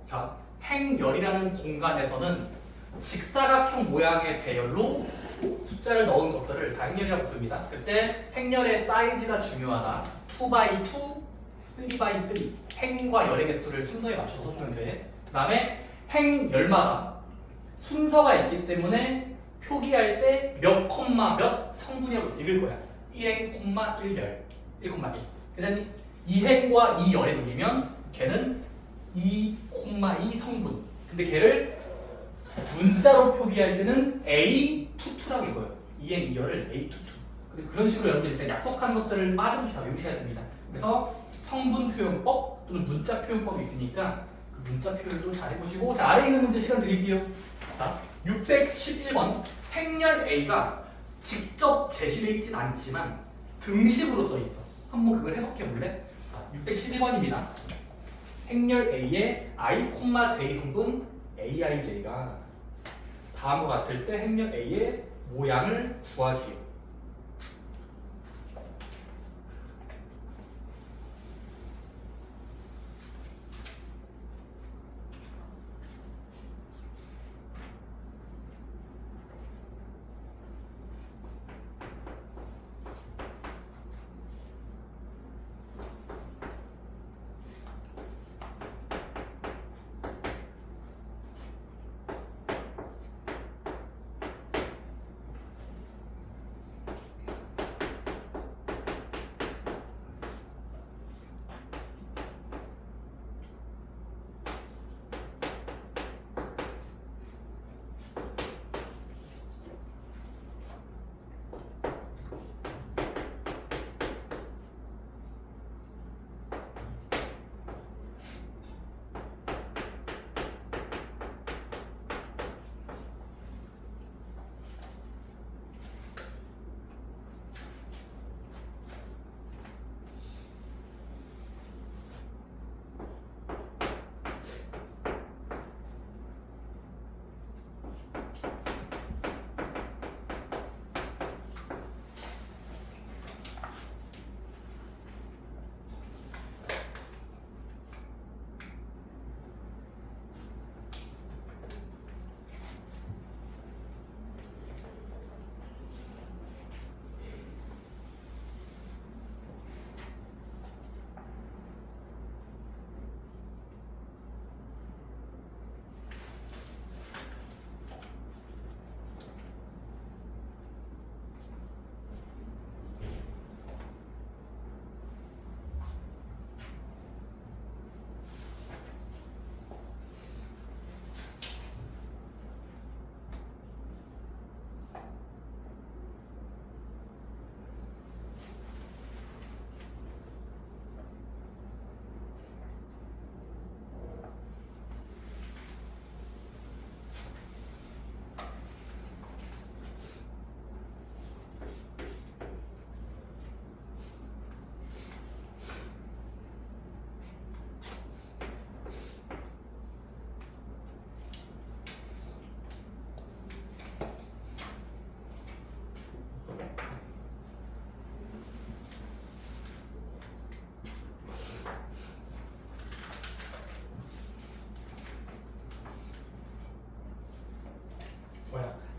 자, 행열이라는 공간에서는 직사각형 모양의 배열로 숫자를 넣은 것들을 다 행열이라고 부릅니다. 그때 행열의 사이즈가 중요하다. 2x2, 3x3 행과 열의 개수를 순서에 맞춰서 써주면 돼. 그 다음에 행열마다 순서가 있기 때문에 표기할 때 몇 콤마 몇 성분이라고 읽을 거야. 1행 콤마 1열 1콤마 1. 그래서 2행과 2열에 돌리면 걔는 2 콤마 2 성분. 근데 걔를 문자로 표기할 때는 A22라고 읽어요. 2행 2열을 A22. 그런 식으로 여러분들 일단 약속한 것들을 빠짐없이 다 외우셔야 됩니다. 그래서 성분 표현법 또는 문자 표현법이 있으니까 그 문자 표현도 잘 해보시고, 자, 아래에 있는 문제 시간 드릴게요. 자, 611번 행렬 A가 직접 제시되어 있진 않지만 등식으로 써 있어. 한번 그걸 해석해 볼래? 자, 611번입니다. 행렬 A의 I, J 성분 AIJ가 다음과 같을 때 행렬 A의 모양을 구하시오.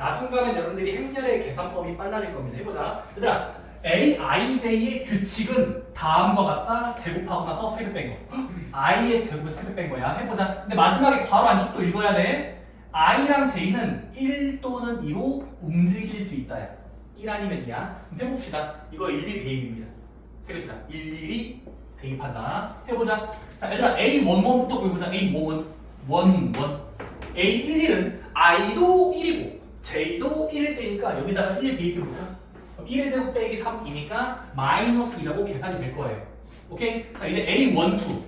나중 가면 여러분들이 행렬의 계산법이 빨라질 겁니다. 해보자. 얘들아, AIJ의 규칙은 다음과 같다. 제곱하고 나서 소리를 뺀 거. I의 제곱을 소리를 뺀 거야. 해보자. 근데 마지막에 괄호 안쪽도 읽어야 돼. I랑 J는 1 또는 2로 움직일 수 있다. 1 아니면 2야. 해봅시다. 이거 일일이 대입입니다. 세 글자. 일일이 대입한다. 해보자. 자, 얘들아, A11부터 보여보자. A11. A11은 I도 1이고 J도 1일 때니까 여기다가 1 대입해볼까? 그럼 1의 제곱 빼기 3이니까 마이너스 2라고 계산이 될 거예요. 오케이? 자, 이제 A12.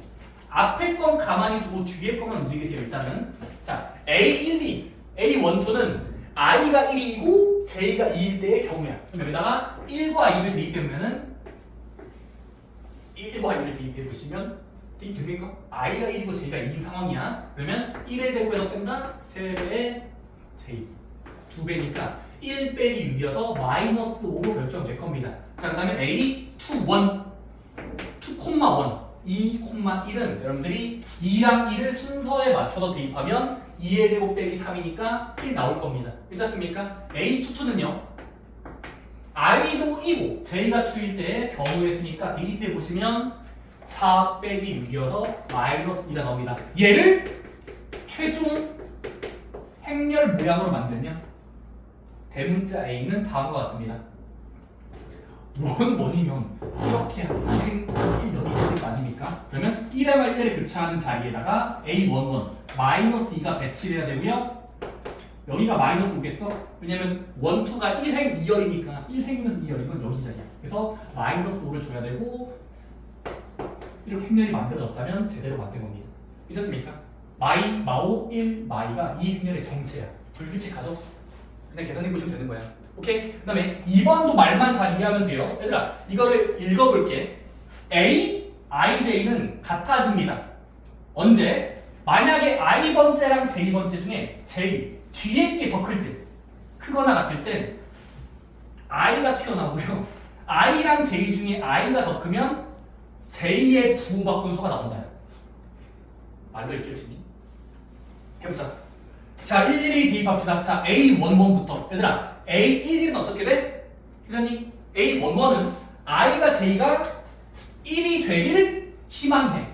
앞에 건 가만히 두고 뒤에 것만 움직이세요, 일단은. 자, A12. A12는 I가 1이고 J가 2일 때의 경우야. 그럼 여기다가 1과 2를 대입해보면은 1과 2를 대입해보시면 대입됩니까? I가 1이고 J가 2인 상황이야. 그러면 1의 제곱에서 뺀다? 3배의 J. 2배니까 1 빼기 6이어서 마이너스 5로 결정될 겁니다. 자, 그 다음에 A21 2,1 2,1은 여러분들이 2랑 1을 순서에 맞춰서 대입하면 2의 제곱 빼기 3이니까 1 나올 겁니다. 괜찮습니까? A 추천은요. i도 2고 j가 2일 때 경우의 수니까 대입해 보시면 4 빼기 6이어서 마이너스 2가 나옵니다. 얘를 최종 행렬 모양으로 만들면 대문자 A는 다음과 같습니다. 원이면 이렇게 행 1 여기 있을 거 아닙니까? 그러면 1과 1을 교차하는 자리에다가 A11 마이너스 2가 배치해야 되고요. 여기가 마이너스 5겠죠? 왜냐면 1, 2가 1행 2열이니까 1행이면 2열이면 여기 자리야. 그래서 마이너스 5를 줘야 되고 이렇게 행렬이 만들어졌다면 제대로 만든 겁니다. 믿었습니까? 마오 1 마이가 이 행렬의 정체야. 불규칙하죠? 그냥 계산해 보시면 되는 거야. 오케이? 그 다음에 2번도 말만 잘 이해하면 돼요. 얘들아 이거를 읽어볼게. A, IJ는 같아집니다. 언제? 만약에 I번째랑 J번째 중에 J 뒤에 게 더 클 때, 크거나 같을 땐 I가 튀어나오고요. I랑 J 중에 I가 더 크면 J의 부호바꾼수가 나온다. 말로 읽겠지? 해보자. 자, 일일이 대입합시다. 자, A11부터. 얘들아, A11은 어떻게 돼? 기자님, A11은 I가 J가 1이 되길 희망해.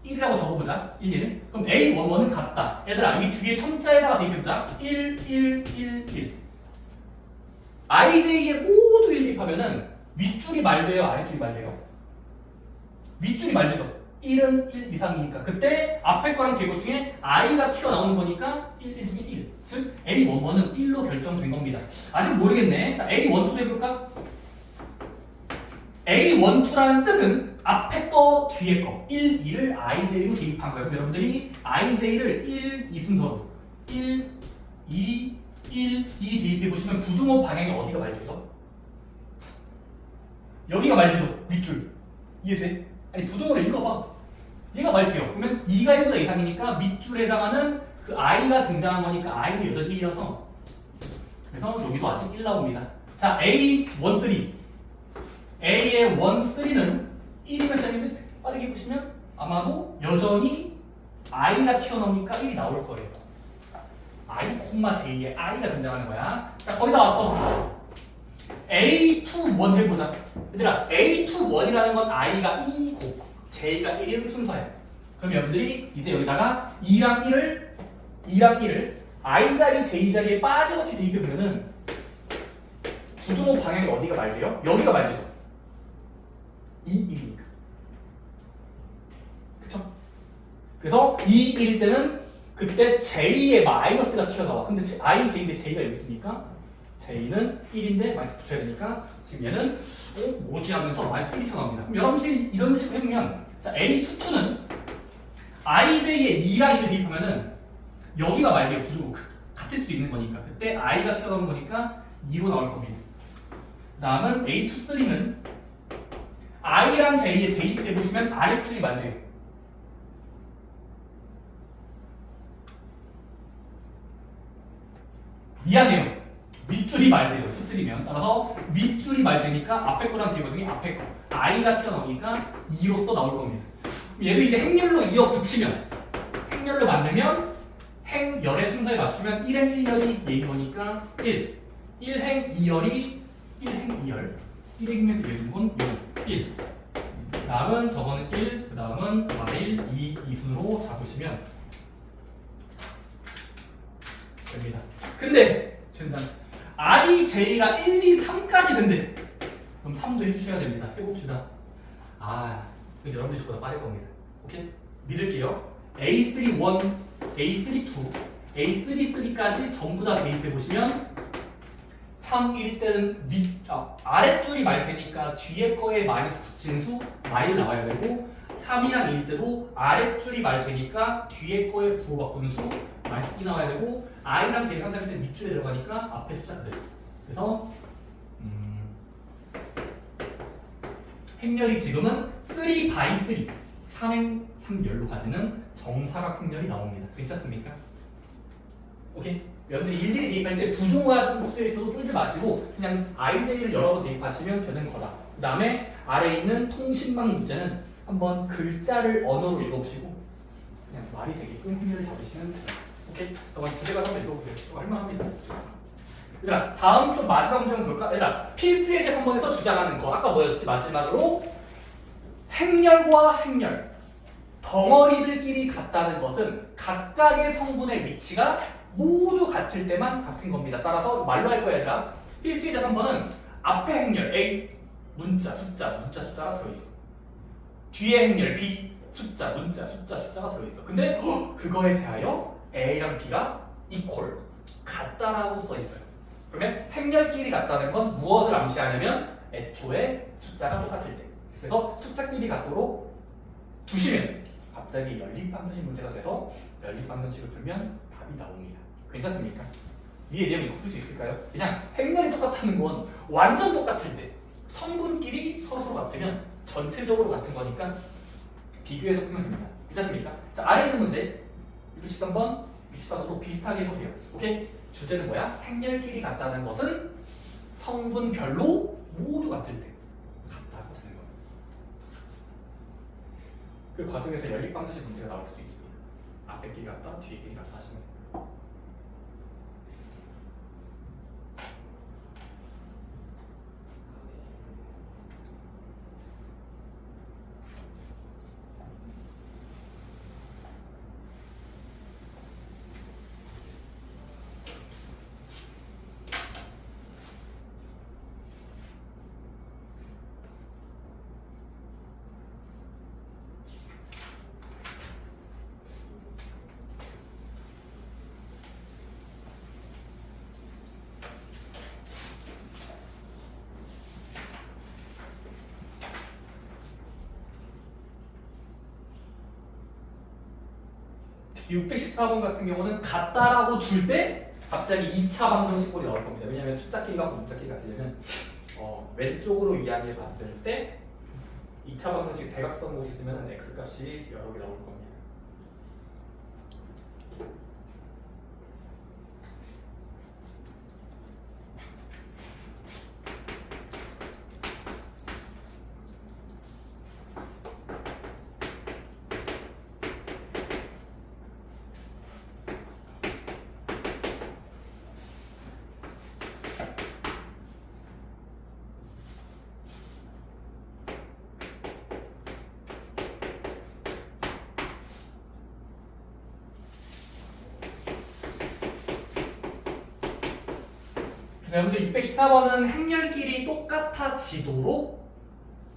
1이라고 적어보자. 11은. 그럼 A11은 같다. 얘들아, 이 뒤에 첨자에다가 대입해보자. 1, 1, 1, 1. IJ에 모두 1 대입하면은 윗줄이 말돼요? 아랫줄이 말돼요? 윗줄이 말되죠. 1은 1 이상이니까. 그때 앞에 거랑 뒤에 것 중에 I가 튀어나오는 거니까 1, 1 중에 1. 즉, A11은 1로 결정된 겁니다. 아직 모르겠네. 자, A12 해볼까? A12라는 뜻은 앞에 거, 뒤에 거 1, 2를 IJ로 대입한 거예요. 그럼 여러분들이 IJ를 1, 2 순서로 1, 2, 1, 2 대입해 보시면 부등호 방향이 어디가 말되죠? 여기가 말되죠. 윗줄. 이해돼? 아니 부등호를 읽어봐. 얘가 말돼요. 그러면 2가 1보다 이상이니까 밑줄에 해당하는 그 I가 등장한 거니까 I는 여전히 1이어서 그래서 여기도 아직 1 나옵니다. 자, A13 A의 13는 1이면 쌤인데 빠르게 보시면 아마도 여전히 I가 튀어나오니까 1이 나올 거예요. I, J에 I가 등장하는 거야. 자, 거의 다 왔어. A21 해보자. 얘들아, A21이라는 건 I가 2고 J가 1인 순서야. 그럼 여러분들이 이제 여기다가 2랑 1을 I 자리, J 자리에 빠짐없이 대입해보면은 부등호 방향이 어디가 말돼요? 여기가 말되죠. 2, 1이니까. 그쵸? 그래서 2, 1일 때는 그때 J의 마이너스가 튀어나와. 근데 I, J인데 J가 여기 있으니까 J는 1인데 마이너스 붙여야 되니까 지금 얘는 뭐지 하면서 마이너스 1이 튀어나옵니다. 그럼 여러분들이 이런 식으로 해보면 자, A22는 IJ에 2랑 1을 대입하면은 여기가 말이에요. 부등호 같을 수도 있는 거니까 그때 I가 튀어나오는 거니까 2로 나올 겁니다. 그 다음은 A23는 I랑 J에 대입해보시면 아랫줄이 말돼요. 미안해요. 윗줄이 말돼요. 2,3면 따라서 윗줄이 말되니까 앞에 거랑 뒤에 거 중에 앞에 거 I가 튀어나오니까 2로서 나올 겁니다. 얘를 이제 행렬로 이어 붙이면 행렬로 만들면 행열의 순서에 맞추면 1행 1열이 얘인 거니까 1 1행 2열이 1행 2열 1행에서 2열인 건 1 그 다음은 저거는 1 그 다음은 y 2 이순으로 잡으시면 됩니다. 근데 준산 I, J가 1, 2, 3까지 된대. 그럼 3도 해주셔야 됩니다. 해봅시다. 여러분들이 저보다 빠를 겁니다. 오케이? 믿을게요. A3, 1, A3, 2, A3, 3까지 전부 다 대입해보시면 3, 1 때는 아랫줄이 말 테니까 뒤에 거에 마이너스 붙이는 수 마일 나와야 되고 3이랑 2일 때도 아랫줄이 말 테니까 뒤에 거에 부호 바꾸는 수 마이너스 2 나와야 되고 I랑 J 상상할 때 밑줄에 들어가니까 앞에 숫자 그대로. 그래서 행렬이 지금은 3x3 3행 3열로 가지는 정사각 행렬이 나옵니다. 괜찮습니까? 오케이? 여러분들이 일일이 대입할 때 부등호가 좀 쓰여 있어도 쫄지 마시고 그냥 IJ를 여러 번 대입하시면 되는 거다. 그 다음에 아래에 있는 통신망 문제는 한번 글자를 언어로 읽어보시고 그냥 말이 되게끔 흥미를 잡으시면 돼요. 오케이? 저번 집에 가서 한번 읽어보세요. 이거 할만합니다. 얘들아, 다음 좀 마지막 문제 한번 볼까? 얘들아, 필수의 제 3번에서 주장하는 거 아까 뭐였지? 마지막으로 행렬과 행렬 덩어리들끼리 같다는 것은 각각의 성분의 위치가 모두 같을 때만 같은 겁니다. 따라서 말로 할 거야 얘들아. 필수의 제 3번은 앞에 행렬 A 문자 숫자가 들어있어. 뒤에 행렬 B 숫자 문자 숫자가 들어있어. 근데 그거에 대하여 A랑 B가 이퀄 같다라고 써있어요. 그러면 행렬끼리 같다는 건 무엇을 암시하냐면 애초에 숫자가 똑같을 때. 그래서 숫자끼리 같도록 두시면 갑자기 연립방정식 문제가 돼서 연립방정식을 풀면 답이 나옵니다. 괜찮습니까? 위의 내용 읽고 풀 수 있을까요? 그냥 행렬이 똑같다는 건 완전 똑같을 때 성분끼리 서로 같으면 전체적으로 같은 거니까 비교해서 풀면 됩니다. 괜찮습니까? 자, 아래에 있는 문제 213번, 213번도 비슷하게 해보세요. 오케이? 주제는 뭐야? 행렬끼리 같다는 것은 성분별로 모두 같을 때 같다고 되는 거예요. 그 과정에서 연립방정식 문제가 나올 수도 있습니다. 앞에 끼리 같다, 뒤에 끼리 같다 하시면 돼요. 이 614번 같은 경우는 같다라고 줄 때 갑자기 2차 방정식 꼴이 나올 겁니다. 왜냐하면 숫자끼리가 문자끼리 같으려면 왼쪽으로 이야기해 봤을 때 2차 방정식 대각선 꼴이 있으면 x값이 여러 개 나올 겁니다. 여러분들 614번은 행렬끼리 똑같아지도록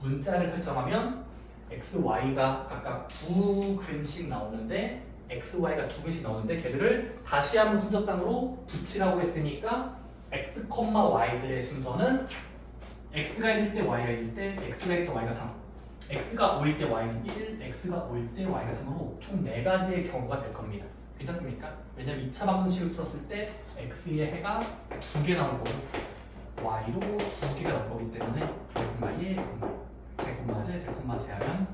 문자를 설정하면 x, y가 각각 두 근씩 나오는데 x, y가 두 근씩 나오는데 걔들을 다시 한번 순서상으로 붙이라고 했으니까 x, y들의 순서는 x가 1일 때 y가 1일 때 x가 1일 때 y가 3 x가 5일 때 y는 1, x가 5일 때 y가 3으로 총 4가지의 경우가 될 겁니다. 괜찮습니까? 왜냐면 2차 방정식을 풀었을 때 x의 해가 2개 나올 거고 y도 2개가 나올 거기 때문에 제콤마 1, 제콤마 제, 제콤마 제 하면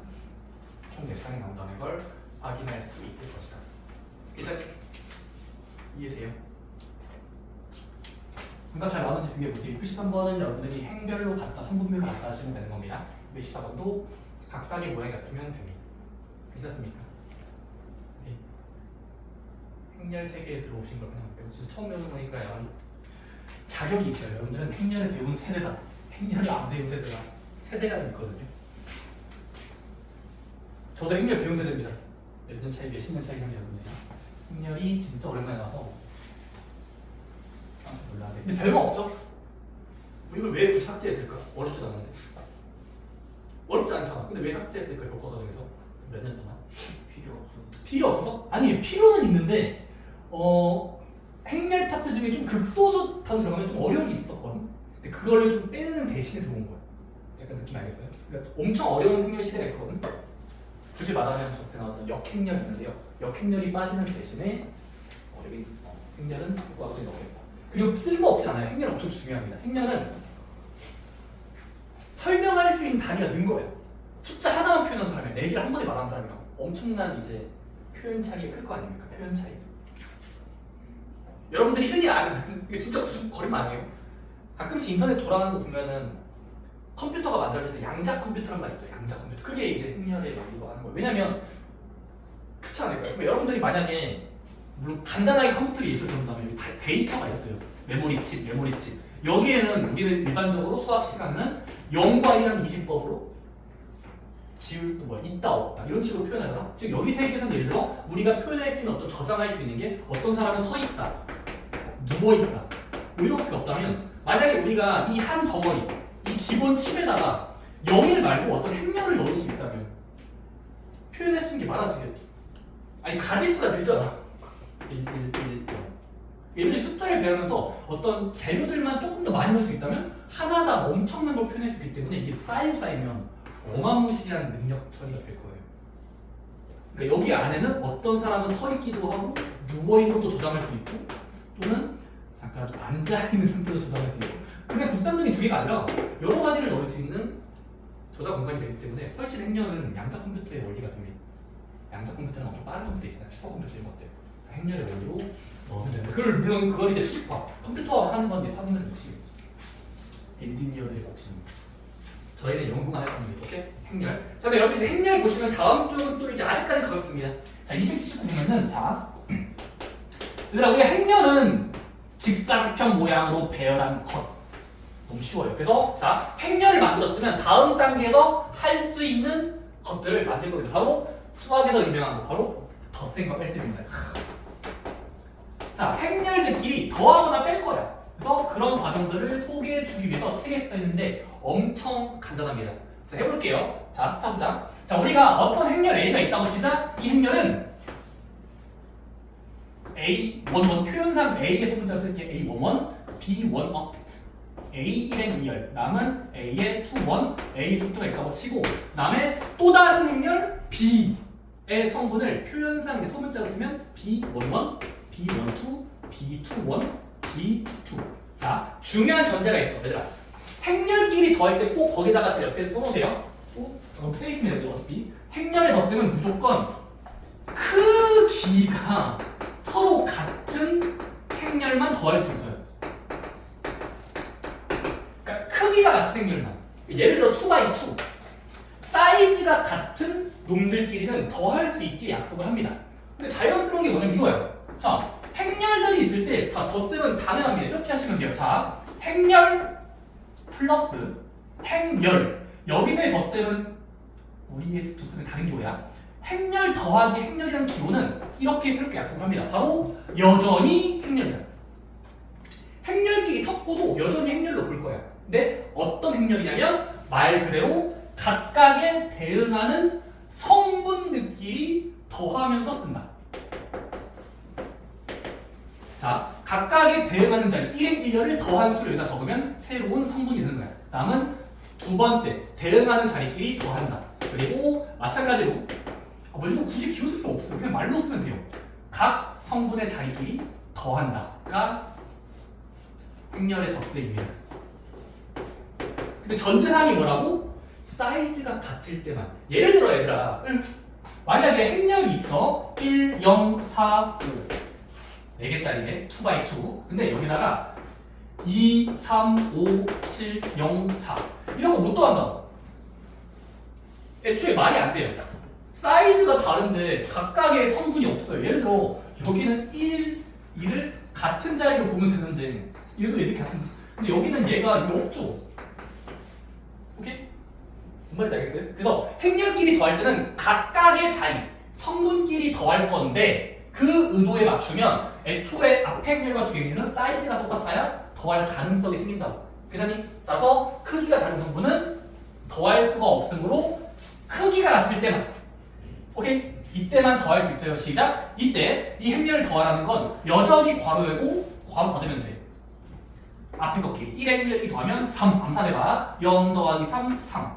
총 4쌍이 나온다는 걸 확인할 수 있을 것이다. 괜찮? 이해돼요? 그러니까 잘 나오는지 비교해보세요. 93번은 여러분들이 행별로 같다, 성분별로 같다 하시면 되는 겁니다. 24번도 각각의 모양이 같으면 됩니다. 괜찮습니까? 행렬 세계에 들어오신 걸 그냥 배우고 진짜 처음 배우는 거니까 자격이 있어요. 여러분들은 행렬을 배운 세대다, 행렬을 안 배운 세대다, 세대가 있거든요. 저도 행렬 배운 세대입니다. 몇 년 차이, 몇십 년 차이 나는 여러분들이요. 행렬이 진짜 오랜만에 나서 깜짝 놀라네. 근데 별거 없죠? 이걸 왜 굳이 삭제했을까? 어렵지도 않은데. 어렵지 않잖아. 근데 왜 삭제했을까? 교과 과정에서 몇 년 동안? 필요 없어서? 아니, 필요는 있는데 행렬 파트 중에 좀 극소수 단어 들어가면 좀 어려운 게 있었거든. 근데 그거를 좀 빼는 대신에 들어온 거야. 약간 느낌 알겠어요? 그러니까 엄청 어려운 행렬 시대가 있었거든. 굳이 말하면 저때 나왔던 역행렬이 있는데요. 역행렬이 빠지는 대신에 여기 행렬은 효과가 좀 넣겠다. 그리고 쓸모 없지 않아요. 행렬은 엄청 중요합니다. 행렬은 설명할 수 있는 단위가 는 거예요. 숫자 하나만 표현한 사람이 4개를 한 번에 말하는 사람이랑 엄청난 이제 표현 차이가 클 거 아닙니까? 표현 차이. 여러분들이 흔히 아는 이거 진짜 거짓말 아니에요. 가끔씩 인터넷 돌아가는 거 보면은 컴퓨터가 만들어질 때 양자 컴퓨터란 말이 있죠. 양자 컴퓨터. 그게 이제 행렬의 원리로 하는 거예요. 왜냐면 그렇지 않을까요? 그러니까 여러분들이 만약에 물론 간단하게 컴퓨터를 예술 전다면 여기 데이터가 있어요. 메모리 칩. 여기에는 우리는 일반적으로 수학 시간은 0과 1이라는 이식법으로 지울 뭐 있다 없다 이런 식으로 표현하잖아. 즉 여기 세계에서는 예를 들어 우리가 표현할 수 있는 어떤 저장할 수 있는 게 어떤 사람은 서 있다, 누워 있다 뭐 이렇게 없다면 만약에 우리가 이 한 덩어리 이 기본 칩에다가 0일 말고 어떤 행렬을 넣을 수 있다면 표현할 수 있는 게 많아지겠죠. 아니 가짓수가 늘잖아. 1, 1, 1, 0. 예를 들어 숫자를 배우면서 어떤 재료들만 조금 더 많이 넣을 수 있다면 하나당 엄청난 걸 표현할 수 있기 때문에 이게 쌓이면 어마무시한 능력 처리가 될 거예요. 그러니까 여기 안에는 어떤 사람은 서 있기도 하고 누워 있는 것도 조장할 수 있고 또는 잠깐 앉아 있는 상태도 조장할 수 있고 그냥 극단적인 두 개가 아니라 여러 가지를 넣을 수 있는 저장 공간이 되기 때문에 훨씬 행렬은 양자 컴퓨터의 원리가 됩니다. 양자 컴퓨터는 엄청 빠른 컴퓨터 있잖아요. 슈퍼컴퓨터 이런 것들 행렬의 원리로 넣으면 됩니다. 그걸 물론 그걸 이제 수직화 컴퓨터화 하는 건 이제 사람들의 욕심이죠. 엔지니어들의 욕심입니다. 저희는 연구만 할 겁니다. 오케이? 행렬. 자, 근데 여러분 이제 행렬 보시면 다음 쪽은 또 이제 아직까지 가볍습니다. 자, 279보면은 자, 얘들아 우리가 행렬은 직사각형 모양으로 배열한 것. 너무 쉬워요. 그래서 자, 행렬을 만들었으면 다음 단계에서 할 수 있는 것들을 만들 겁니다. 바로 수학에서 유명한 거 바로 덧셈과 뺄셈입니다. 자, 행렬들끼리 더하거나 뺄 거야. 그래서 그런 과정들을 소개해 주기 위해서 책에 써있는데 엄청 간단합니다. 자, 해볼게요. 자, 보자. 자, 우리가 어떤 행렬 A가 있다고 치자. 이 행렬은 A11 표현상 A의 소문자로 쓸게. A11, B11, A1의 2열, 남은 A의 21, A의 2가 있다고 치고 남의 또 다른 행렬 B의 성분을 표현상 소문자로 쓰면 B11, B12, B21, B22. 자, 중요한 전제가 있어, 얘들아. 행렬끼리 더할 때 꼭 거기다가 제 옆에 써놓으세요. 써 있으면 돼요, 어차피. 행렬의 덧셈은 무조건 크기가 서로 같은 행렬만 더할 수 있어요. 그러니까 크기가 같은 행렬만. 예를 들어 2x2. 사이즈가 같은 놈들끼리는 더할 수 있게 약속을 합니다. 근데 자연스러운 게 뭐냐면 이거예요. 자, 행렬들이 있을 때 다 덧셈은 당연합니다. 이렇게 하시면 돼요. 자, 행렬 플러스 행렬. 여기서의 덧셈은 우리의 덧셈은 다른 기호야. 행렬 더하기 행렬이라는 기호는 이렇게 새롭게 약속합니다. 바로 여전히 행렬이다. 행렬끼리 섞어도 여전히 행렬로 볼 거야. 근데 어떤 행렬이냐면 말 그대로 각각에 대응하는 성분들끼리 더하면서 쓴다. 자, 각각에 대응하는 자리 1의 1렬을 더한 수를 여기다 적으면 새로운 성분이 되는 거야. 다음은 두 번째, 대응하는 자리끼리 더한다. 그리고 마찬가지로 이거 굳이 기호 쓸 필요 없어요. 그냥 말로 쓰면 돼요. 각 성분의 자리끼리 더한다가 행렬의 덧셈입니다. 근데 전제사항이 뭐라고? 사이즈가 같을 때만. 예를 들어 얘들아, 만약에 행렬이 있어 1, 0, 4, 5 4개짜리네 2x2. 근데 여기다가 2, 3, 5, 7, 0, 4 이런 거 못 더한다고. 애초에 말이 안 돼요. 사이즈가 다른데 각각의 성분이 없어요. 예를 들어 여기는 1, 2를 같은 자리로 보면 되는데 얘도 얘도 같은. 근데 여기는 얘가 이게 없죠. 오케이? 뭔 말인지 알겠어요? 그래서 행렬끼리 더할 때는 각각의 자리, 성분끼리 더할 건데 그 의도에 맞추면 애초에 앞 행렬과 뒤 행렬은 사이즈가 똑같아야 더할 가능성이 생긴다고. 그렇니? 따라서 크기가 다른 성분은 더할 수가 없으므로 크기가 같을 때만. 오케이? 이때만 더할 수 있어요. 시작. 이때 이 행렬을 더하라는 건 여전히 괄호 열고 괄호 닫으면 돼. 앞에 걷기 1의 1을 더하면 3. 암산해봐. 0 더하기 3, 3.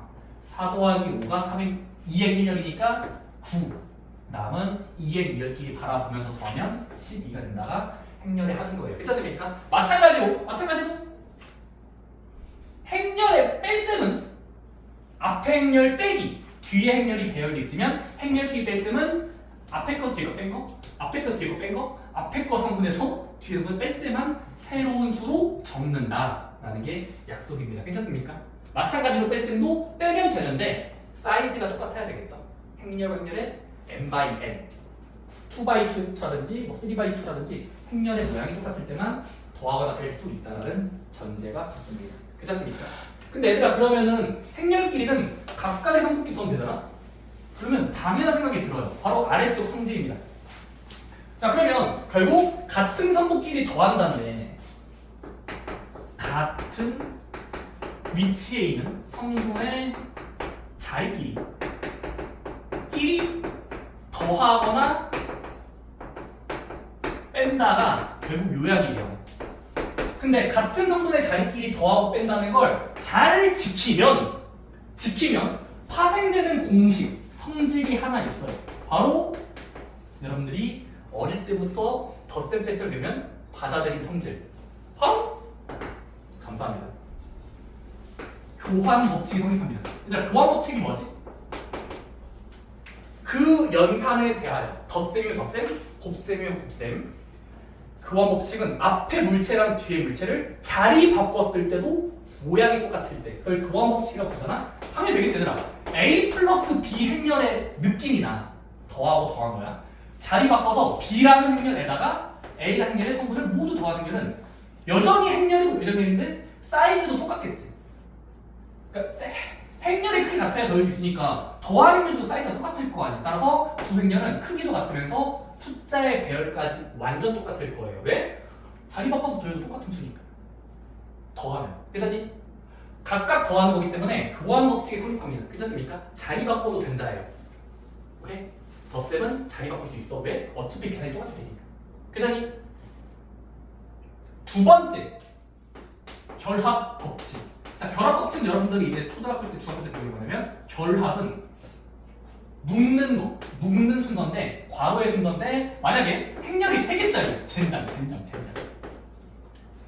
4 더하기 5가 3의 2의 1렬이니까 9. 남은 2의 2열끼리 바라보면서 더하면 12가 된다가 행렬에 하는 거예요. 괜찮습니까? 마찬가지로 행렬의 뺄셈은 앞에 행렬 빼기 뒤에 행렬이 배열돼 있으면 행렬끼리 뺄셈은 앞에 것을 뒤에 거 뺀 거, 앞에 것을 뒤에 거 뺀 거, 앞에 거 성분에서 뒤에 거 뺄셈한 새로운 수로 적는다라는 게 약속입니다. 괜찮습니까? 마찬가지로 뺄셈도 빼면 되는데 사이즈가 똑같아야 되겠죠. 행렬과 행렬의 n/n 2x2라든지 뭐 3x2라든지 행렬의 모양이 똑같을 때만 더하거나 될 수 있다는 전제가 붙습니다. 괜찮습니까? 근데 얘들아 그러면은 행렬끼리는 각각의 성분끼리 더하면 되잖아? 그러면 당연한 생각이 들어요. 바로 아래쪽 성질입니다. 자 그러면 결국 같은 성분끼리 더한다는데 같은 위치에 있는 성분의 자리끼리 더하거나 뺀다가 결국 요약이에요. 근데 같은 성분의 자리끼리 더하고 뺀다는 걸 잘 지키면 파생되는 공식, 성질이 하나 있어요. 바로 여러분들이 어릴 때부터 덧셈 뺄셈 되면 받아들인 성질. 바로 감사합니다. 교환 법칙이 성립합니다. 얘들아 교환 법칙이 뭐지? 그 연산에 대하여 덧셈이면 덧셈, 곱셈이면 곱셈. 교환 법칙은 앞에 물체랑 뒤에 물체를 자리 바꿨을 때도 모양이 똑같을 때 그걸 교환 법칙이라고 부르잖아? 하면 되겠지 얘들아. A 플러스 B 행렬의 느낌이나 더하고 더한 거야. 자리 바꿔서 B라는 행렬에다가 A라는 행렬의 성분을 모두 더하는 거는 여전히 행렬이고 외정렬인데 사이즈도 똑같겠지. 그러니까 행렬의 크기 같아야 더할 수 있으니까 더하는 행렬도 사이즈가 똑같을 거 아니야. 따라서 두 행렬은 크기도 같으면서 숫자의 배열까지 완전 똑같을 거예요. 왜? 자리 바꿔서 더해도 똑같은 수니까. 더하면. 괜찮니? 각각 더하는 거기 때문에 교환 법칙이 성립합니다. 괜찮습니까? 자리 바꿔도 된다예요. 오케이? 덧셈은 자리 바꿀 수 있어. 왜? 어차피 계산이 똑같을 테니까. 괜찮니? 두 번째 결합 법칙. 자, 결합 법칙은 여러분들이 이제 초등학교 때, 중학교 때 배우게 뭐냐면 결합은 묶는 순서인데 괄호의 순서인데 만약에 행렬이 3개짜리 젠장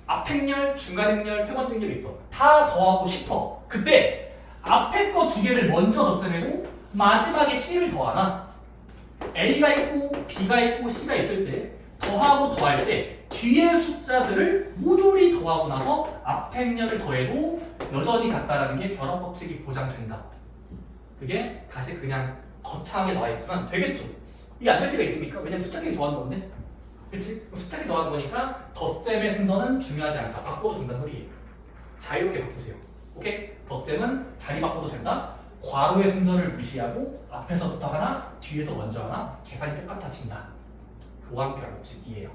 앞 행렬, 중간 행렬, 세 번째 행렬이 있어. 다 더하고 싶어. 그때 앞에 거 2개를 먼저 덧셈내고 마지막에 C를 더하나 A가 있고 B가 있고 C가 있을 때 더하고 더할 때 뒤에 숫자들을 모조리 더하고 나서 앞 행렬을 더해도 여전히 같다라는 게 결합 법칙이 보장된다. 그게 다시 그냥 거창하게 나와 있지만 되겠죠. 이게 안 될 때가 있습니까? 왜냐면 숫자끼리 더하는 건데. 그치? 숫자끼리 더하는 거니까 덧셈의 순서는 중요하지 않다. 바꿔도 된다는 소리예요. 자유롭게 바꾸세요. 오케이? 덧셈은 자리 바꿔도 된다. 괄호의 순서를 무시하고 앞에서부터 하나, 뒤에서 먼저 하나 계산이 똑같아진다. 교환 결합 법칙이에요.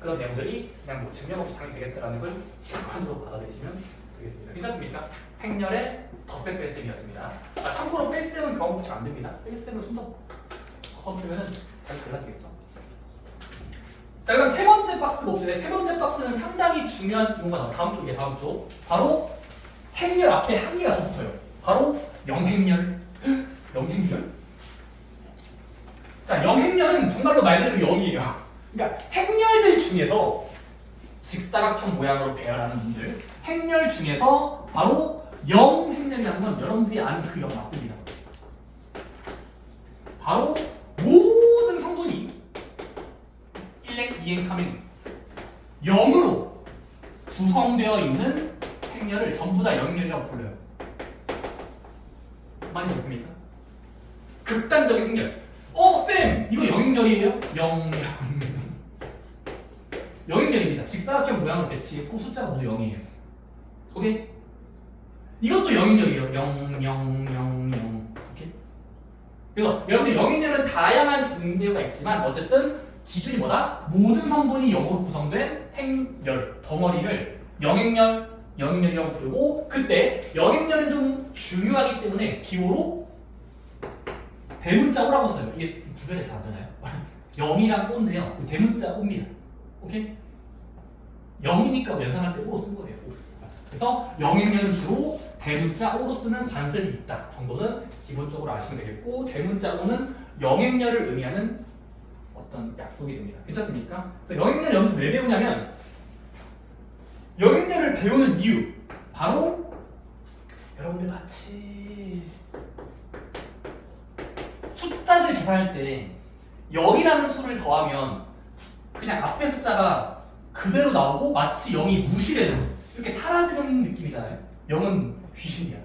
그런 내용들이 그냥 뭐 증명 없이 당연히 되겠다라는 걸 직관으로 받아들이시면 되겠습니다. 괜찮습니까? 행렬의 덧셈 뺄셈이었습니다. 참고로 뺄셈은 교환 법칙 안 됩니다. 뺄셈은 순서 허물면은 다시 달라지겠죠. 자 그럼 세 번째 박스 봅시다. 세 번째 박스는 상당히 중요한 경우가 나와. 다음 쪽. 바로 행렬 앞에 한 개가 더 붙어요. 바로 영행렬. 영행렬. 자 영행렬은 정말로 말 그대로 0이에요. 그러니까 행렬들 중에서 직사각형 모양으로 배열하는 분들 행렬 중에서 바로 영행렬이라는 건 여러분들이 아는 그 0 맞습니다. 바로 모든 성분이 1행, 2행, 3행 0으로 구성되어 있는 행렬을 전부 다 영행렬이라고 불러요. 많이 들었습니까? 극단적인 행렬. 쌤! 이거 영행렬이에요? 영행렬입니다. 직사각형 모양을 배치했고 숫자가 모두 0이에요. 오케이? 이것도 영행렬이에요. 0. 오케이? 그래서 여러분들 영행렬은 다양한 종류가 있지만 어쨌든 기준이 뭐다? 모든 성분이 0으로 구성된 행렬, 덩어리를 영행렬이라고 부르고 그때 영행렬은 좀 중요하기 때문에 기호로 대문자 오라고 써요. 이게 구별이 잘 안 되나요? 0이랑 오인데요. 대문자 오입니다. 오케이? 0이니까 연산할 때 오로 쓴 거예요. 그래서 영행렬은 주로 대문자 오로 쓰는 관습이 있다 정도는 기본적으로 아시면 되겠고 대문자 오는 영행렬을 의미하는 어떤 약속이 됩니다. 괜찮습니까? 그래서 영행렬을 여기서 왜 배우냐면 영행렬을 배우는 이유 바로 여러분들 마치 숫자들 계산할 때 0이라는 수를 더하면 그냥 앞에 숫자가 그대로 나오고 마치 0이 무시되는 이렇게 사라지는 느낌이잖아요. 0은 귀신이야.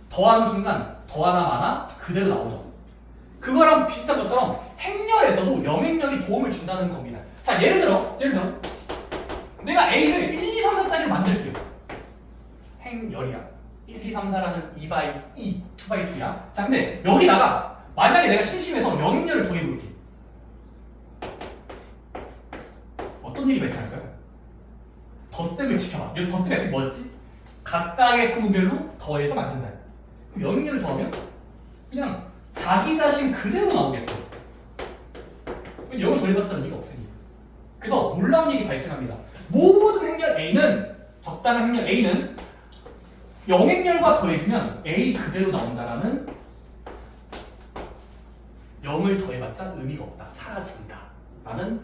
더하는 순간 더 하나 많아 그대로 나오죠. 그거랑 비슷한 것처럼 행렬에서도 영행렬이 도움을 준다는 겁니다. 자, 예를 들어 내가 A를 1, 2, 3, 4짜리로 만들게요. 행렬이야. 1, 2, 3, 4라는 2x2, 2x2야. 자, 근데 여기다가 만약에 내가 심심해서 영행렬을 더해볼게. 어떤 일이 발생할까요? 덧셈을 지켜봐. 여기 덧셈의 셈이 뭐였지? 각각의 성분별로 더해서 만든다. 그럼 영행렬을 더하면 그냥 자기 자신 그대로 나오겠죠. 영을 더해봤자 의미가 없으니까. 그래서 놀라운 일이 발생합니다. 모든 행렬 A는 적당한 행렬 A는 영행렬과 더해주면 A 그대로 나온다라는 0을 더해봤자 의미가 없다. 사라진다. 라는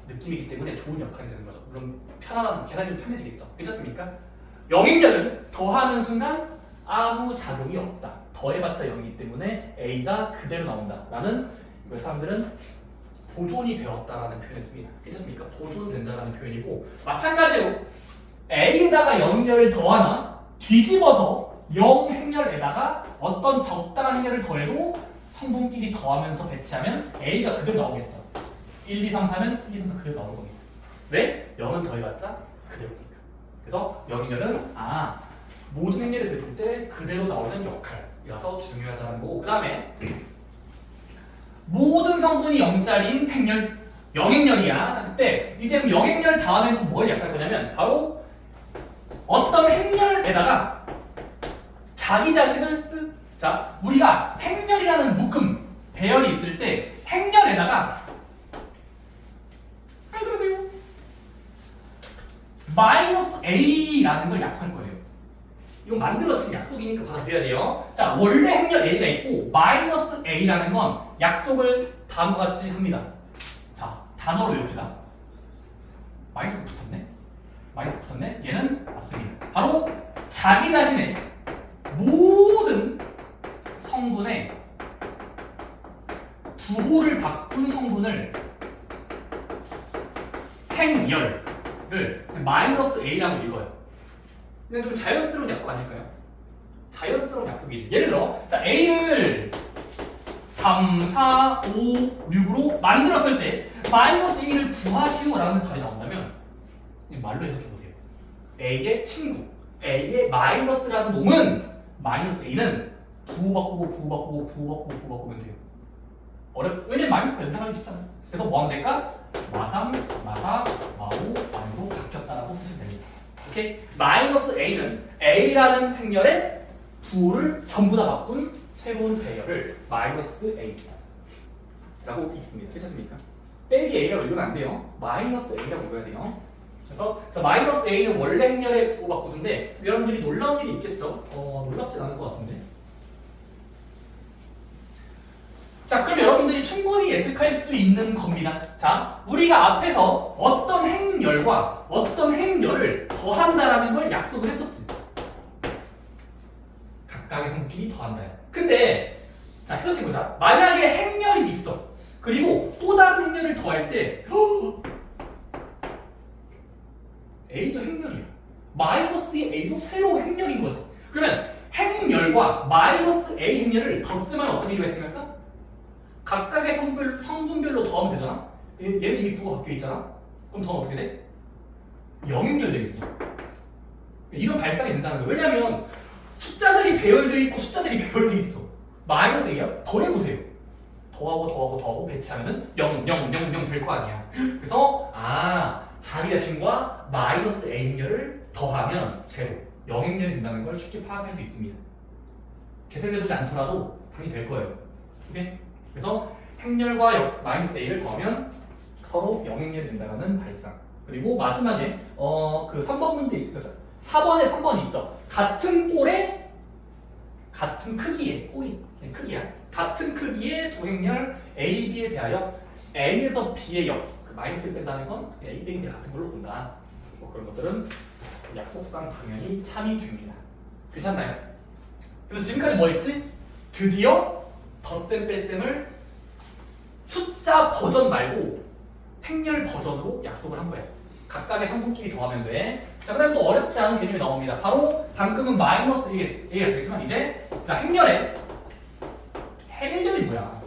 느낌이기 때문에 좋은 역할이 되는 거죠. 물론 편안한 계산이 좀 편해지겠죠. 괜찮습니까? 영행렬은 더하는 순간 아무 작용이 없다. 더해봤자 0이기 때문에 A가 그대로 나온다라는 이걸 사람들은 보존이 되었다라는 표현을 씁니다. 괜찮습니까? 보존된다라는 표현이고 마찬가지로 A에다가 영행렬을 더하나 뒤집어서 영행렬에다가 어떤 적당한 행렬을 더해도 성분끼리 더하면서 배치하면 A가 그대로 나오겠죠. 1, 2, 3, 4면 1, 2, 3, 4 그대로 나올 겁니다. 왜? 0은 더해봤자 그대로니까. 그래서 영행렬은 모든 행렬이 됐을 때 그대로 나오는 역할이라서 중요하다는 거고 그 다음에 모든 성분이 0짜리인 행렬 영행렬이야. 자, 그때 이제 영행렬 다음에는 뭘 약속할 거냐면 바로 어떤 행렬에다가 자기 자신을 자 우리가 행렬이라는 묶음 배열이 있을 때 행렬에다가 잘 들으세요. 마이너스 A라는 걸 약속할 거예요. 이건 만들어진 약속이니까 받아들여야 돼요. 자, 원래 행렬 A가 있고 마이너스 A라는 건 약속을 다음과 같이 합니다. 자, 단어로 외웁시다. 마이너스 붙었네. 얘는 맞습니다. 바로 자기 자신의 모든 성분의 부호를 바꾼 성분을 행열을 마이너스 A라고 읽어요. 그냥 좀 자연스러운 약속 아닐까요? 자연스러운 약속이지. 예를 들어, 자 A를 3, 4, 5, 6으로 만들었을 때 마이너스 A를 구하시오라는 답이 나온다면 그냥 말로 해석해보세요. A의 친구, A의 마이너스라는 놈은 마이너스 A는 부호바꾸면 돼요. 왜냐면 마이너스가 연산하기 쉽잖아요. 그래서 뭐 하면 될까? 마3, 마4, 마5, 마6로 바뀌었다라고 쓰시면 됩니다. 오케이? 마이너스 A는 A라는 행렬의 부호를 전부 다 바꾼 새로운 배열을 마이너스 A라고 읽습니다. 괜찮습니까? 빼기 A라고 읽으면 안 돼요. 마이너스 A라고 읽어야 돼요. 그래서 마이너스 A는 원래 행렬의 부호 바꾸는데 여러분들이 놀라운 일이 있겠죠? 놀랍진 않을 것 같은데. 자, 그럼 여러분들이 충분히 예측할 수 있는 겁니다. 자, 우리가 앞에서 어떤 행렬과 어떤 행렬을 더한다라는 걸 약속을 했었지. 각각의 성분끼리 더한다. 근데 자, 해석해보자. 만약에 행렬이 있어. 그리고 또 다른 행렬을 더할 때 A도 행렬이야. 마이너스의 A도 새로운 행렬인 거지. 그러면 행렬과 마이너스 A 행렬을 덧쓰면 어떤 일이 발생할까? 각각의 성분별로 더하면 되잖아? 얘는 이미 부호가 바뀌어 있잖아? 그럼 더는 어떻게 돼? 영행렬 되겠죠? 이런 발상이 된다는 거예요. 왜냐면 숫자들이 배열되어 있고 숫자들이 배열되어 있어. 마이너스 A야? 더해보세요. 더하고 배치하면은 0 될 거 아니야. 그래서 자기 자신과 마이너스 A 행렬을 더하면 제로, 영행렬이 된다는 걸 쉽게 파악할 수 있습니다. 계산해보지 않더라도 당연히 될 거예요. 오케이? 그래서 행렬과 마이너스 A를 더하면 서로 영행렬이 된다는 발상. 그리고 마지막에 그 3번 문제 있죠. 4번에 3번이 있죠. 같은 꼴에 같은 크기의 꼴이 크기야. 같은 크기의 두 행렬 A, B에 대하여 A에서 B의 역, 그 마이너스를 뺀다는 건 A, B에 같은 걸로 본다. 뭐 그런 것들은 약속상 당연히 참이 됩니다. 괜찮나요? 그래서 지금까지 뭐 했지? 드디어 덧셈 뺄셈을 숫자 버전 말고 행렬 버전으로 약속을 한 거야. 각각의 성분끼리 더하면 돼. 자, 그다음 또 어렵지 않은 개념이 나옵니다. 바로 방금은 마이너스 얘기했지만 이제 자 행렬에 행렬이 뭐야?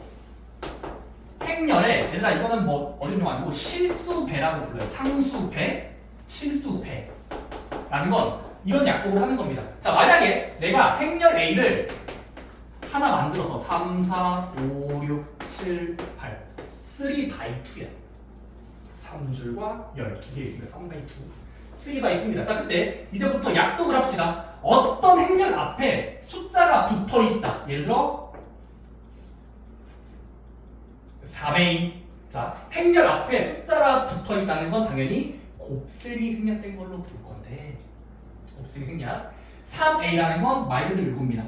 행렬에 얘들아 이거는 뭐 어려운 거 아니고 실수배라고 불러요. 상수배, 실수배라는 건 이런 약속을 하는 겁니다. 자 만약에 내가 행렬 A를 하나 만들어서 3, 4, 5, 6, 7, 8 3/2야. 3줄과 12개 있으니까 3/2입니다. 자 그때 이제부터 약속을 합시다. 어떤 행렬 앞에 숫자가 붙어있다. 예를 들어 4배2. 자 행렬 앞에 숫자가 붙어있다는 건 당연히 곱셈이 생략된 걸로 볼 건데 곱셈이 생략 3a라는 건 말 그대로 이겁니다.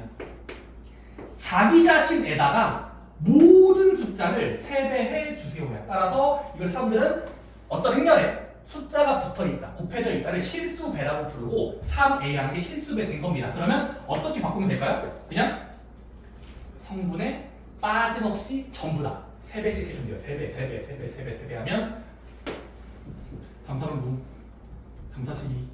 자기 자신에다가 모든 숫자를 세배해 주세요야. 따라서 이걸 사람들은 어떤 행렬에 숫자가 붙어있다, 곱해져 있다를 실수배라고 부르고 3a라는 게 실수배 된 겁니다. 그러면 어떻게 바꾸면 될까요? 그냥 성분에 빠짐없이 전부 다 3배씩 해주면 돼요. 3배 하면 3, 4는 9, 3, 4, 12.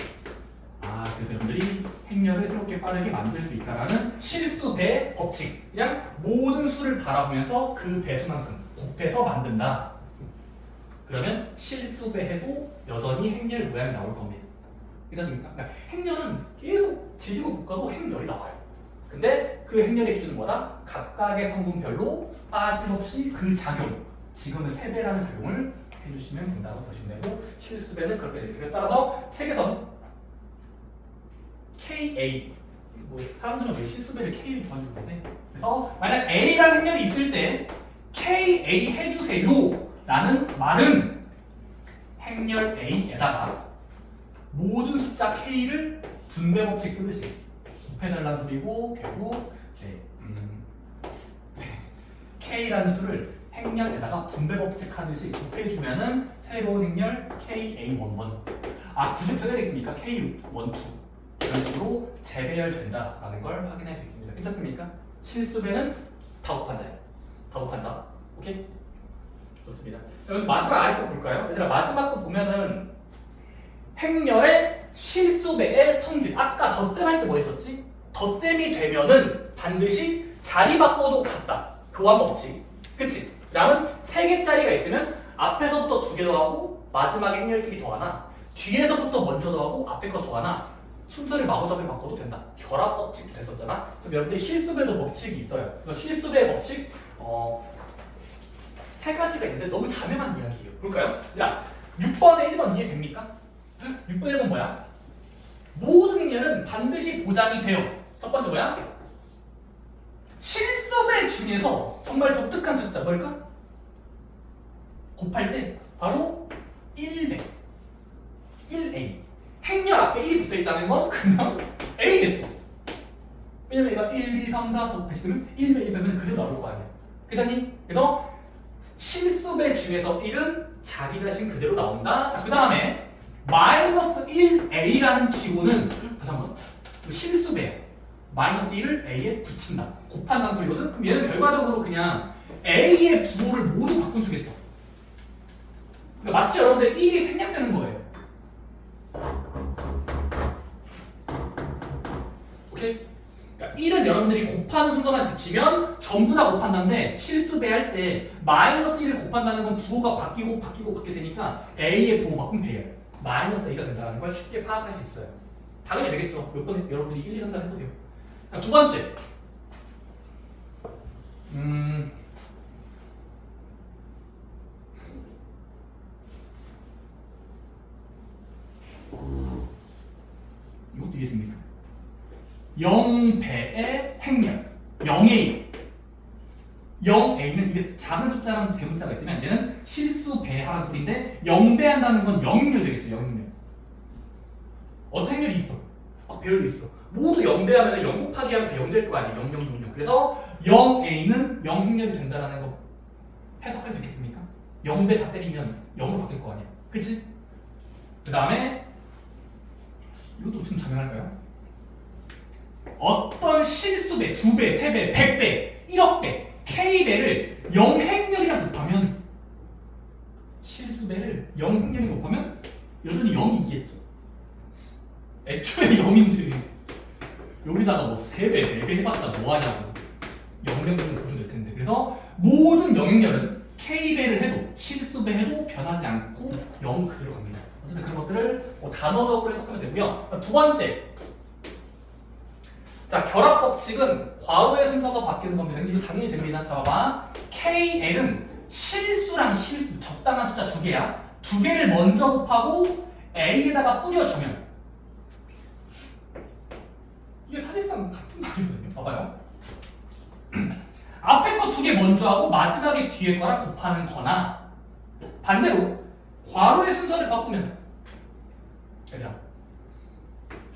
그래서 여러분들이 행렬을 새롭게 빠르게 만들 수 있다라는 실수배 법칙. 그냥 모든 수를 바라보면서 그 배수만큼 곱해서 만든다. 그러면 실수배해도 여전히 행렬 모양이 나올 겁니다. 괜찮습니까? 그러니까 행렬은 계속 지지고 볶아도 행렬이 나와요. 근데 그 행렬의 기준은 뭐다? 각각의 성분별로 빠짐없이 그 작용, 지금은 세배라는 작용을 해주시면 된다고 보시면 되고 실수배는 그렇게 되죠. 따라서 책에서는 KA, 뭐 사람들은 왜 실수배를 K를 좋아하는지 모르겠네. 그래서 만약 A라는 행렬이 있을 때 KA 해주세요 라는 말은 행렬 A에다가 모든 숫자 K를 분배 법칙 쓰듯이 곱해달라는 소리고 결국 K라는 수를 행렬에다가 분배 법칙 하듯이 곱해주면은 새로운 행렬 KA11 굳이 써야 되겠습니까? K12 이런 식으로 재배열된다라는 걸 확인할 수 있습니다. 괜찮습니까? 실수배는 다 곱한다. 오케이? 좋습니다. 여기 마지막 아래 거 볼까요? 얘들아 마지막 거 보면은 행렬의 실수배의 성질. 아까 덧셈 할 때 뭐 했었지? 덧셈이 되면은 반드시 자리 바꿔도 같다. 교환 법칙. 그치? 양은 3개짜리가 있으면 앞에서부터 2개 더하고 마지막에 행렬끼리 더하나 뒤에서부터 먼저 더하고 앞에 거 더하나 순서를 마구잡이 바꿔도 된다. 결합 법칙도 됐었잖아. 그럼 여러분들이 실수배도 법칙이 있어요. 그래서 실수배의 법칙 3가지가 있는데 너무 자명한 이야기예요. 볼까요? 야, 6번에 1번 이해됩니까? 6번 1번 뭐야? 모든 행렬은 반드시 보장이 돼요. 첫 번째 뭐야? 실수배 중에서 정말 독특한 숫자 뭘까? 곱할 때 바로 1배 1A 행렬 앞에 1이 붙어있다는 건 그냥 A겠죠. 왜냐면 얘가 1, 2, 3, 4, 5 배치되면 1배 1배면 그대로 나올 거 아니야. 그렇니? 그래서 실수배 중에서 1은 자기 자신 그대로 나온다. 자, 그 다음에 마이너스 1A라는 기호는 다시 한번 실수배야. 마이너스 1을 A에 붙인다. 곱한다는 소리거든? 그럼 얘는 결과적으로 그냥 A의 부호를 모두 바꿔주겠죠. 그러니까 마치 여러분들 1이 생략되는 거예요. 오케이? 그러니까 1은 여러분들이 곱하는 순서만 지키면 전부 다 곱한다는데 실수배할 때 마이너스 1을 곱한다는 건 부호가 바뀌고 되니까 A의 부호 바꾸면 배예요. 마이너스 A가 된다는 걸 쉽게 파악할 수 있어요. 당연히 되겠죠. 몇 번 여러분들이 1, 2, 3, 4 해보세요. 두 번째 이것도 이해됩니까? 0배의 행렬 0A 0A는 이게 작은 숫자랑 대문자가 있으면 얘는 실수배하라는 소리인데 0배한다는 건 0행렬 되겠죠. 0행렬 어떤 행렬이 있어? 배열도 있어. 모두 0배하면 0 곱하기 하면 다 0 될 거 아니에요. 0, 0, 0, 0. 그래서 0A는 0행렬이 된다는 거 해석할 수 있겠습니까? 0배 다 때리면 0으로 바뀔 거 아니야. 그치? 그 다음에 이것도 좀 자명할까요? 어떤 실수배, 2배, 3배, 100배, 1억배, K배를 0행렬이랑 곱하면 실수배를 0행렬이 곱하면 여전히 0이 이기겠죠. 애초에 0인데 여기다가 뭐 3배, 4배 해봤자 뭐하냐고. 0 정도 보존될 텐데. 그래서 모든 영행열은 K배를 해도 실수배 해도 변하지 않고 0 그대로 갑니다. 어쨌든 그런 것들을 뭐 단어적으로 해석하면 되고요. 두 번째, 자 결합 법칙은 괄호의 순서가 바뀌는 겁니다. 이거 당연히 됩니다. 자 봐봐, KL은 실수랑 실수 적당한 숫자 두 개야. 두 개를 먼저 곱하고 A에다가 뿌려주면 이게 사실상 같은 말이거든요. 봐봐요. 앞에 거 두 개 먼저 하고 마지막에 뒤에 거랑 곱하는 거나, 반대로 괄호의 순서를 바꾸면 얘들아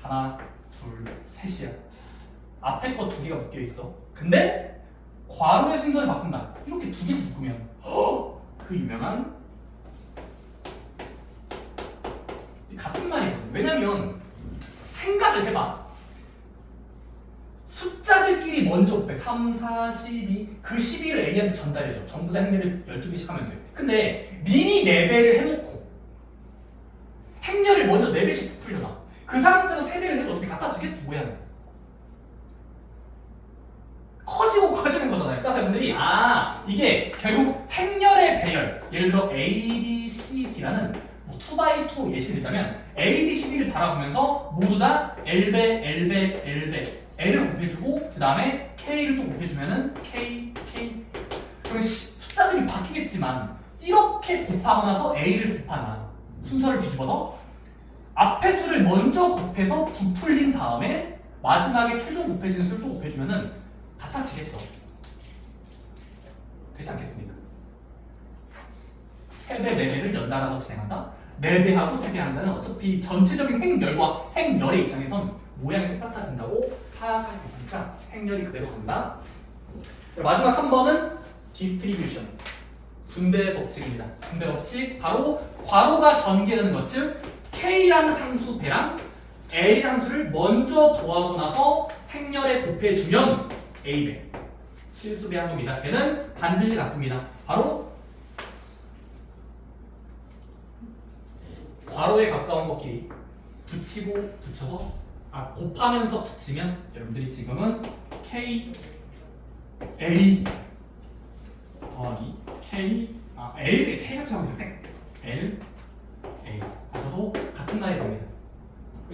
하나, 둘, 셋이야. 앞에 거 두 개가 묶여 있어. 근데 괄호의 순서를 바꾼다. 이렇게 두 개씩 묶으면 그 유명한 같은 말이거든요. 왜냐면 생각을 해봐. 숫자들끼리 먼저 곱해. 3, 4, 12. 그 12를 A한테 전달해줘. 전부 다 행렬을 12개씩 하면 돼. 근데 미리 4배를 해놓고 행렬을 먼저 4배씩 풀려놔. 그 상태에서 3배를 해도 어차피 같아지겠지 모양이. 커지고 커지는 거잖아요. 따라서 여러분들이 이게 결국 행렬의 배열, 예를 들어 A, B, C, D라는 2x2 예시를 들자면 A, B, C, D를 바라보면서 모두 다 L배, L배, L배 L을 곱해주고 그 다음에 K를 또 곱해주면은 K, K. 그럼 숫자들이 바뀌겠지만 이렇게 곱하고 나서 A를 곱하나 순서를 뒤집어서 앞에 수를 먼저 곱해서 부풀린 다음에 마지막에 최종 곱해지는 수를 또 곱해주면은 같아지겠어. 되지 않겠습니까? 3배, 4배를 연달아서 진행한다? 4배하고 3배 한다는 어차피 전체적인 행렬과 행렬의 입장에선 모양이 똑같아진다고 파악할 수 있으니까 행렬이 그대로 간다. 마지막 3번은 디스트리뷰션, 분배 법칙입니다. 분배 법칙, 바로 괄호가 전개되는 것, 즉 K라는 상수 배랑 L이라는 수를 먼저 더하고 나서 행렬에 곱해주면 A배, 실수배한 겁니다. 걔는 반드시 같습니다. 바로 괄호에 가까운 것끼리 붙이고 붙여서 곱하면서 붙이면 여러분들이 지금은 K L 더하기 K L에 K가 수용하고 있을 때 L A 하셔도 같은 말이 됩니다.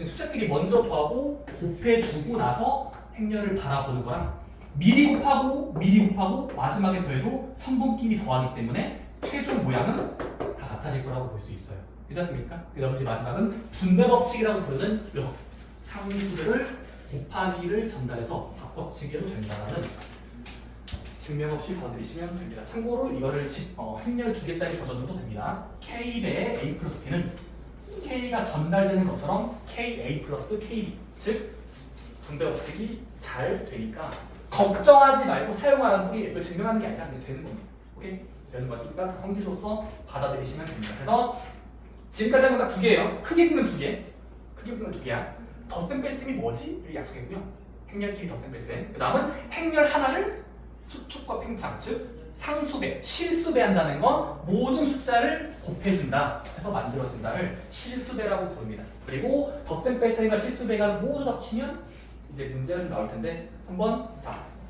숫자끼리 먼저 더하고 곱해주고 나서 행렬을 바라보는 거랑 미리 곱하고 마지막에 더해도 성분끼리 더하기 때문에 최종 모양은 다 같아질 거라고 볼 수 있어요. 괜찮습니까? 여러분들이 마지막은 분배 법칙이라고 부르는 이 상수들을 곱하기를 전달해서 바꿔치기 해도 된다는 증명 없이 건드리시면 됩니다. 참고로 이거를 행렬 2개짜리 버전으로도 됩니다. K배의 A 플러스 B는 K가 전달되는 것처럼 KA 플러스 KB, 즉 분배 법칙이 잘 되니까 걱정하지 말고 사용하라는 소리, 이걸 증명하는 게 아니라 그냥 되는 겁니다. 오케이? 되는 거니까 성질로서 받아들이시면 됩니다. 그래서 지금까지 한 건 딱 2개예요. 크게 보면 2개. 크게 보면 2개야. 덧셈 뺄셈이 뭐지? 이렇게 약속했고요. 행렬끼리 덧셈 뺄셈. 그 다음은 행렬 하나를 수축과 팽창, 즉 상수배, 실수배 한다는 건 모든 숫자를 곱해준다 해서 만들어진다를 실수배라고 부릅니다. 그리고 덧셈 뺄셈과 실수배가 모두 합치면 이제 문제가 좀 나올 텐데 한번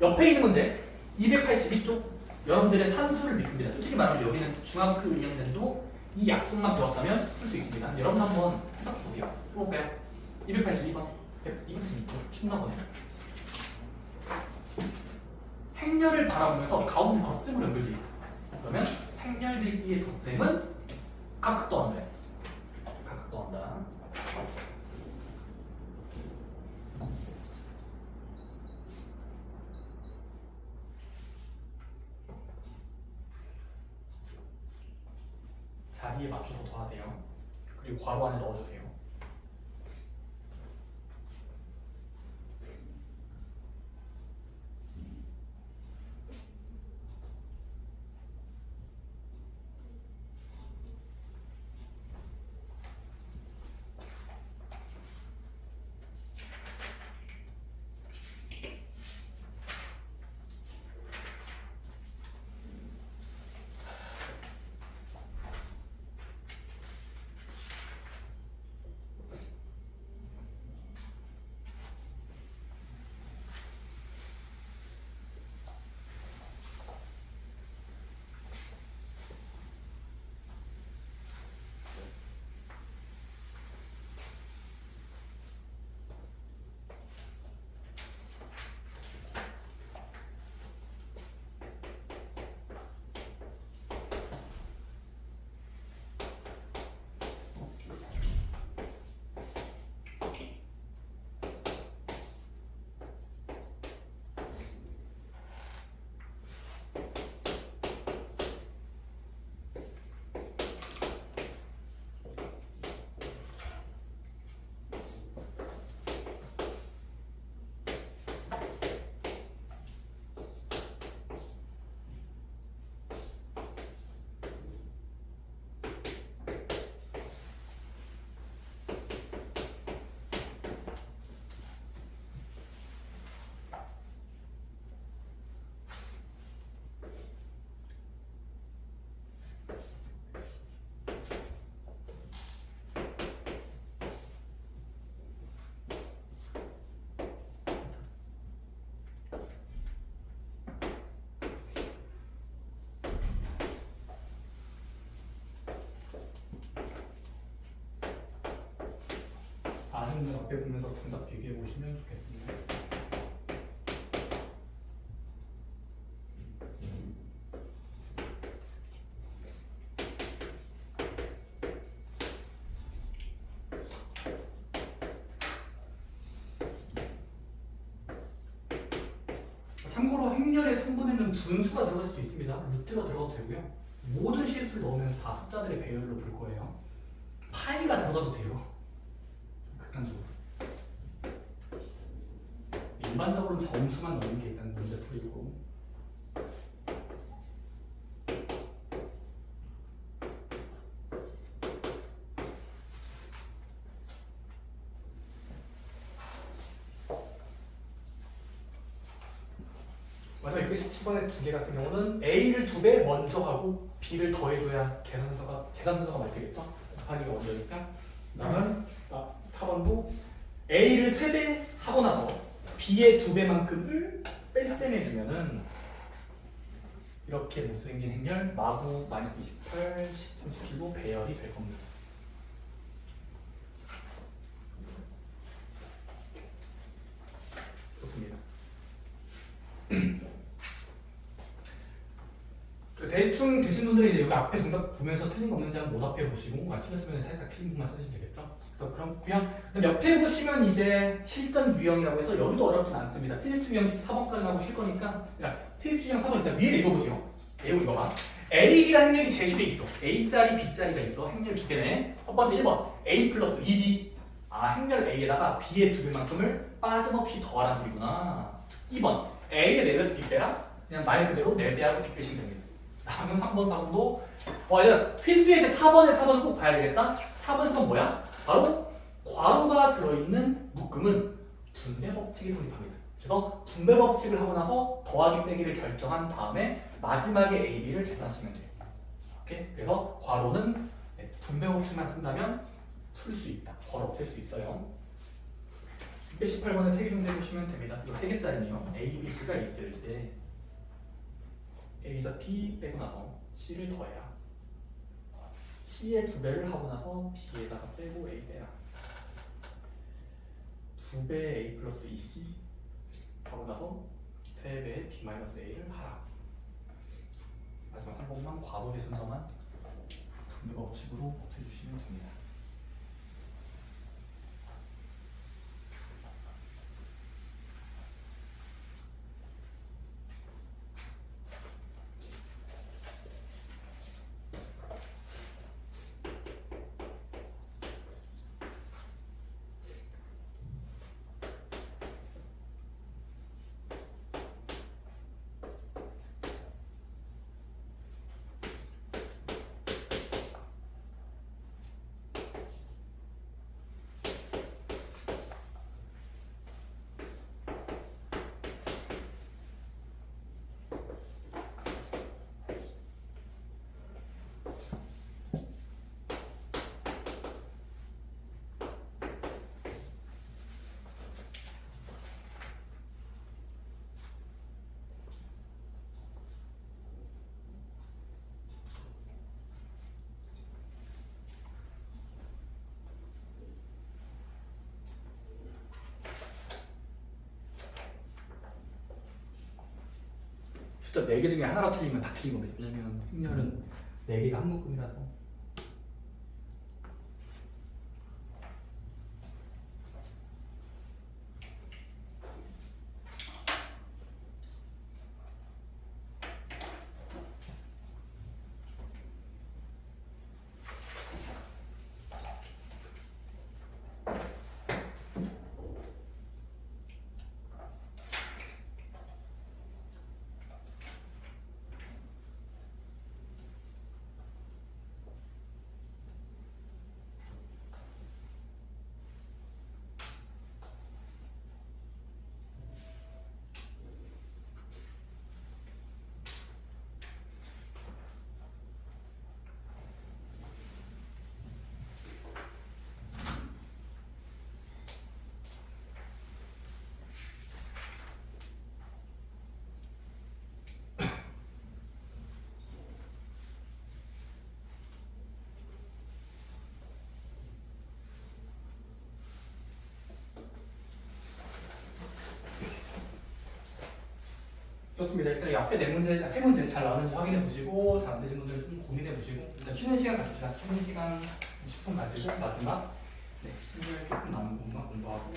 옆에 있는 문제 282쪽 여러분들의 산수를 믿습니다. 솔직히 말하면 여기는 중학교 2학년도 이 약속만 배웠다면 풀 수 있습니다. 여러분 한번 해석해 보세요. 해볼까요? 282번 282쪽 충나 보네. 행렬을 바라보면서 가운데 덧셈으로 연결되어 있어요. 그러면 행렬들끼리의 덧셈은 각각 더한다. 각각 더한다. 자리에 맞춰서 더하세요. 그리고 괄호 안에 넣어주세요. 문제 앞에 보면서 정답 비교해 보시면 좋겠습니다. 참고로 행렬의 3분에는 분수가 들어갈 수도 있습니다. 루트가 들어가도 되고요. 모든 실수를 넣으면 다 숫자들의 배열로 볼 거예요. 파이가 들어가도 돼요. 극단적으로. 일반적으로는 점수만 넣는 게 일단 문제 풀이고. 마지막 217번의 두 개 같은 경우는 A를 2배 먼저 하고 B를 더해줘야 계산 순서가 맞겠죠? 곱하기가 먼저니까. 그다음은 4번도 A를 3배 하고 나서 B의 2배만큼을 뺄셈해주면은 이렇게 못생긴 행렬 마구 마이너스 28, 37로 배열이 될 겁니다. 좋습니다. 대충 되신 분들이 이제 여기 앞에 정답 보면서 틀린 거 없는지 한번 모답해 보시고 틀렸으면 살짝 틀린 부분만 찾으시면 되겠죠. 그래서 그럼 옆에 보시면 이제 실전 유형이라고 해서 여기도 어렵진 않습니다. 필수 유형식 4번까지 하고 쉴 거니까 필수 유형 4번 일단 위에 읽어보세요. A 읽어봐. AB라는 행렬이 제시돼 있어. A자리, B자리가 있어. 행렬 두 개네. 첫 번째 1번 A 플러스 2B. 행렬 A에다가 B의 2배만큼을 빠짐없이 더하라는 소리구나. 2번 A에 4배에서 B 빼라. 그냥 말 그대로 4배하고 B 빼시면 됩니다. 다음은 3번, 4번도 필수에 이제 4번을 꼭 봐야 되겠다. 4번, 4번 뭐야? 바로 괄호가 들어있는 묶음은 분배 법칙이 성립합니다. 그래서 분배 법칙을 하고 나서 더하기 빼기를 결정한 다음에 마지막에 A, B를 계산하시면 돼요. 오케이? 그래서 괄호는 분배 법칙만 쓴다면 풀 수 있다. 괄호 없앨 수 있어요. 218번에 3개 정도 해보시면 됩니다. 이거 3개짜리네요. A, B, C가 있을 때 A에서 B 빼고 나서 C를 더해야 C의 2배를 하고 나서 B에다가 빼고 A 빼야 2배 A 플러스 2C 하고 나서 3배 B 마이너스 A를 하라. 마지막 3번만 괄호의 순서만 분배 법칙으로 없애주시면 됩니다. 숫자 4개 중에 하나로 틀리면 다 틀린 겁니다. 왜냐면 행렬은 4개가 한 묶음이라서. 좋습니다. 일단 이 앞에 네 문제, 세 문제 잘 나오는지 확인해 보시고 잘 안 되신 분들은 좀 고민해 보시고 일단 쉬는 시간 가집시다. 쉬는 시간 10분 가지고 마지막 네, 신경 조금 남은 부분만 공부하고